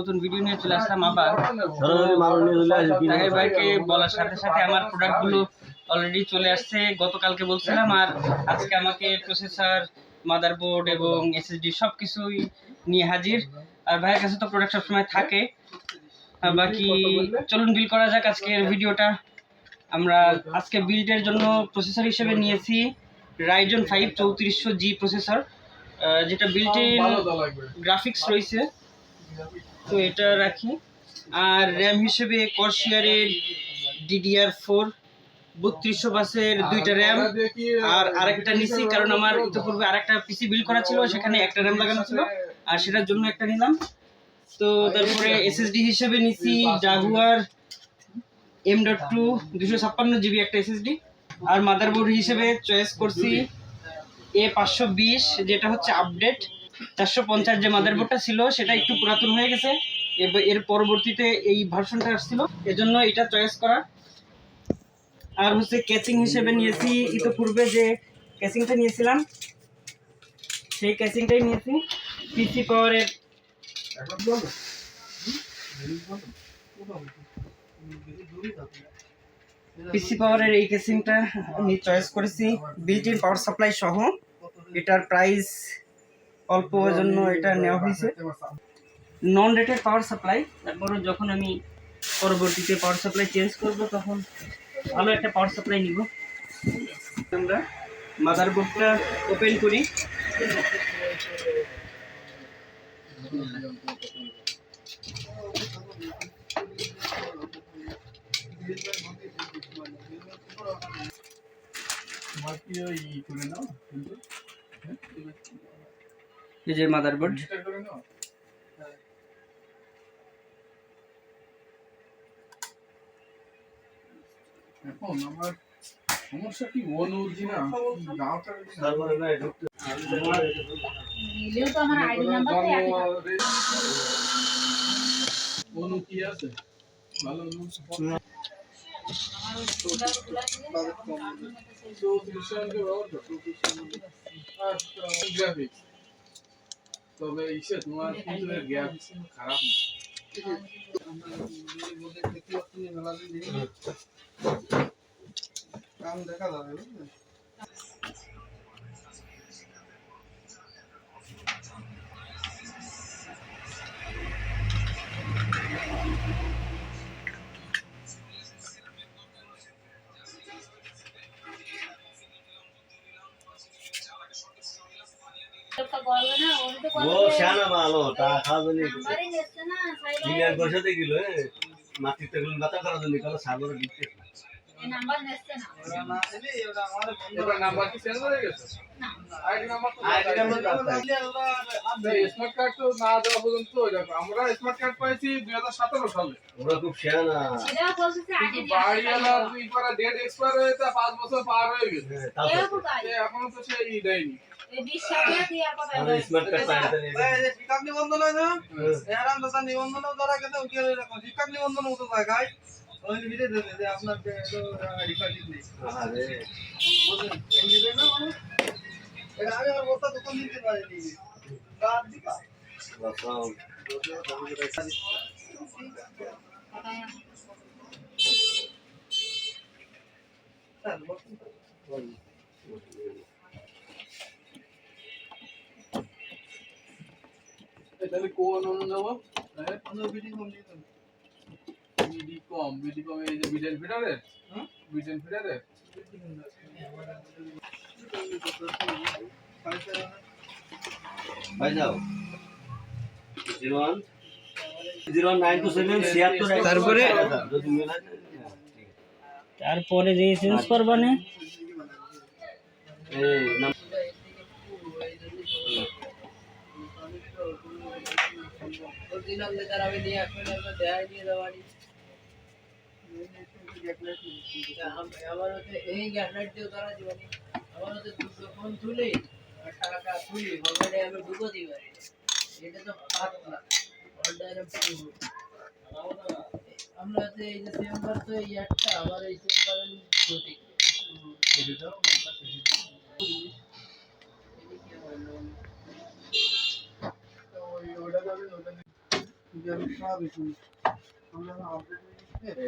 নতুন ভিডিও নিয়ে চলে আসলাম আবার। তাহের ভাইকে বলার সাথে সাথে আমার প্রোডাক্টগুলো অলরেডি চলে আসছে, গতকালকে বলছিলাম। আর আজকে আমাকে প্রসেসর, মাদারবোর্ড এবং এসএসডি সব কিছুই নিয়ে হাজির। আর ভাইয়ের কাছে তো প্রোডাক্ট সবসময় থাকে। বাকি চলুন বিল করা যাক আজকের ভিডিওটা। আমরা আজকে বিল্ডের জন্য প্রসেসর হিসেবে নিয়েছি রাইজন 5 3400G প্রসেসর, যেটা বিল্টে গ্রাফিক্স রয়েছে, তো এটা রাখি। আর র্যাম হিসেবে কর্সিয়ারের DDR4 3200 বাসের দুইটা র্যাম আর আরেকটা নিছি, কারণ আমার ইতিপূর্বে আরেকটা পিসি বিল্ড করা ছিল, সেখানে একটা র্যাম লাগানো ছিল আর সেটার জন্য একটা নিলাম। তো তারপরে এসএসডি হিসেবে নিছি জাগুয়ার M.2 256GB একটা এসএসডি। আর মাদারবোর্ড হিসেবে চয়েস করছি A520, যেটা হচ্ছে আপডেট। 450 যে মাদারবোর্ডটা ছিল সেটা একটু পুরাতন হয়ে গেছে, এর পরবর্তীতে এই ভার্সনটা আসছিল, এজন্য এটা চয়েস করা। আর হচ্ছে ক্যাচিং হিসেবে নিয়েছি ইতিপূর্বে যে ক্যাচিংটা নিয়েছিলাম সেই ক্যাচিংটাই নিয়েছি পিসি পাওয়ারের। পিসি পাওয়ারের এই কেসিংটা আমি চয়েস করেছি বিল্ট ইন পাওয়ার সাপ্লাই সহ। এটার প্রাইস অল্প, জন্য এটা নেওয়া হয়েছে। নন রেটেড পাওয়ার সাপ্লাই, তারপরে যখন আমি পরবর্তীতে পাওয়ার সাপ্লাই চেঞ্জ করব তখন ভালো একটা পাওয়ার সাপ্লাই নিব। আমরা মাদারবোর্ডটা ওপেন করি। এই যে মাদারবোর্ড, এখন আমার সমস্যা কি অনুজি না গাওটা সার্ভারে না ঢুকতে নিলেও তো আমার আইডি নাম্বারটা অনু কি আছে ভালো অনু গ্রাফিক্স, তবে ইসে তোমার কিন্তু গ্যাপ খারাপ না। কাম দেখা যাবে বুঝলে। वो शाना मालो ता खाजनी दिनार बसते गेलो माती तगलून बाता करा निकाल सागर दिखते এই নাম্বার নেছে না ওরা না দিলে ওটা আমাদের এবার নাম্বার কি চেঞ্জ হয়ে গেছে না আইডি নাম্বার দিলে ওরা আপনি স্মার্ট কার্ড তো না দেওয়া পর্যন্ত দেখো আমরা স্মার্ট কার্ড পাইছি 2017 সালে। ওরা খুব শানা সেটা বলছে আইডি বাড়িওয়ালা দুই করে ডেট এক্সপায়ার হয়েছে 5 বছর পার হয়ে গেছে, এখনো তো সেই দেয়নি। এই 20 সালে দিয়ে আর কথা বলে স্মার্ট কার্ড পাইতে নেই এই শিকার নিবন্ধন হয় না এরাম দাদা নিবন্ধন দ্বারা কেন উকিল রাখো শিকার নিবন্ধন মতো জায়গায় ওই ভিডিও দেবে যে আপনার রিকর্ডিং নেই। আরে বুঝলেন এই দিবে না মানে এটা আমি আর বলতা দোকান দিতে পারিনি রাত দিকা বাসাও তাহলে কোন অনু নেব আমরা ভিডিও কম দিতাম বিডি কম এই যে বিডেন ফিডারে বিডেন ফিডারে ভাই যাও 01 09277 তারপরে তারপরে রেজিস্ট্রেশন করব না এই নাম অরিজিনাল লেটার আমি নিয়ে আসলে আমরা দেখাই দিয়ে দেওয়ানি আমার হচ্ছে এই গ্যাসলাইট দিয়ে তারা জীবনী আমার হচ্ছে দুটো ফোন তুলে আর টাকা তুলি মোবাইলে আমি ঢুকো দিই পারি এটা তো পাত না অর্ডার আমরা হচ্ছে এই যে চেম্বার তো এই একটা আমার এই চেম্বারের প্রতীক এটাও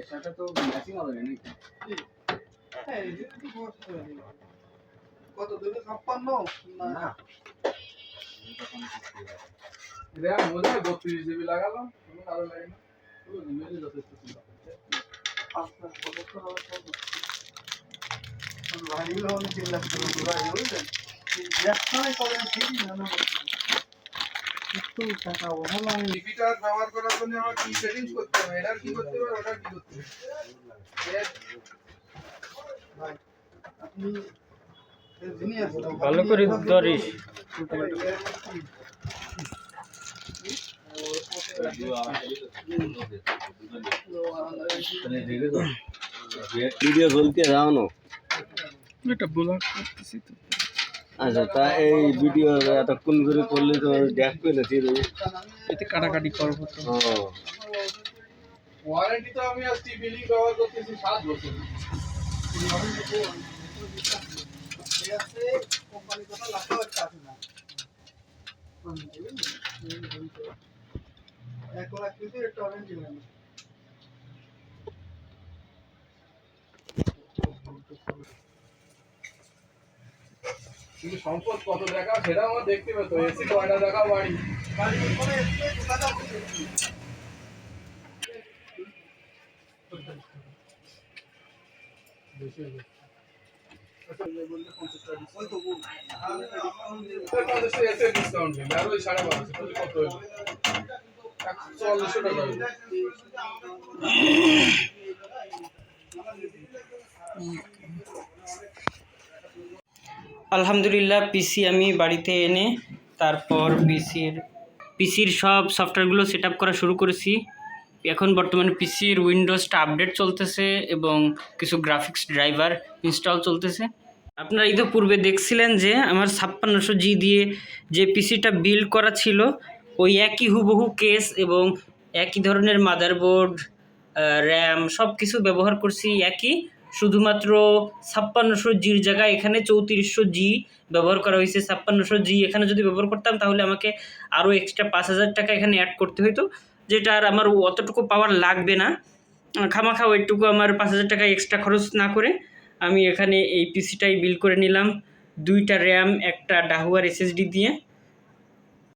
সেটা তো ম্যাচিং হবে নাকি? কত 256 না RAM মনে হয় 32 GB লাগালাম, কোনো কারণ লাগে না, পুরো জিমেলই যথেষ্ট ছিল। ভাইগুলো অনেক 3 লাখ টাকা ভাই বুঝলেন একটাই করেন ঠিকই জানো একটু টাকা ওভার আমি টিভিটা ব্যবহার করার জন্য আমার কি সেটিংস করতে হবে, এটার কি করতে হবে, ওটার কি করতে হবে? ভাই আপনি জিনিয়াস ভালো করে ধরিস। ভিডিও চলতে যাও না এটা ব্লগ করতেছি তো। আচ্ছা তা এই ভিডিও এতক্ষণ করে করলে তো দেখবে না ঠিক এতে কাটাকাটি করবো তো। ও ওয়ারেন্টি তো আমি আজ টিভি লিংক ব্যবহার করতেছি 7 বছর। আছে কোম্পানি কথা লাখো একটা আছে না 1 লাখ কিন্তু একটা অরেঞ্জ দিবেন কিন্তু সম্পদ কত টাকা সেটা আমার দেখতে পেতো, এসি কয়টা টাকা বাড়ি। বাড়ি করে এসে দোকানটা বসে এসে ডিসকাউন্ট নেই, আর ওই 1250 তাহলে কত হলো? 144 টাকা হলো। আলহামদুলিল্লাহ পিসি আমি বাড়িতে এনে তারপর পিসির সব সফটওয়্যারগুলো সেট আপ করা শুরু করেছি। এখন বর্তমানে পিসির উইন্ডোজটা আপডেট চলতেছে এবং কিছু গ্রাফিক্স ড্রাইভার ইনস্টল চলতেছে। আপনারা ইতিপূর্বে দেখছিলেন যে আমার 5600G দিয়ে যে পিসিটা বিল্ড করা ছিল ওই একই হুবহু কেস এবং একই ধরনের মাদারবোর্ড, র্যাম সব কিছু ব্যবহার করছি একই, শুধুমাত্র 5600Gর জায়গায় এখানে 3400G ব্যবহার করা হয়েছে। 5600G এখানে যদি ব্যবহার করতাম তাহলে আমাকে আরও এক্সট্রা 5000 টাকা এখানে অ্যাড করতে হতো, যেটা আর আমার অতটুকু পাওয়ার লাগবে না। খামাখা ওইটুকু আমার 5000 টাকা এক্সট্রা খরচ না করে আমি এখানে এই পিসিটাই বিল্ড করে নিলাম 2টা র্যাম, একটা ডাহুয়ার SSD দিয়ে।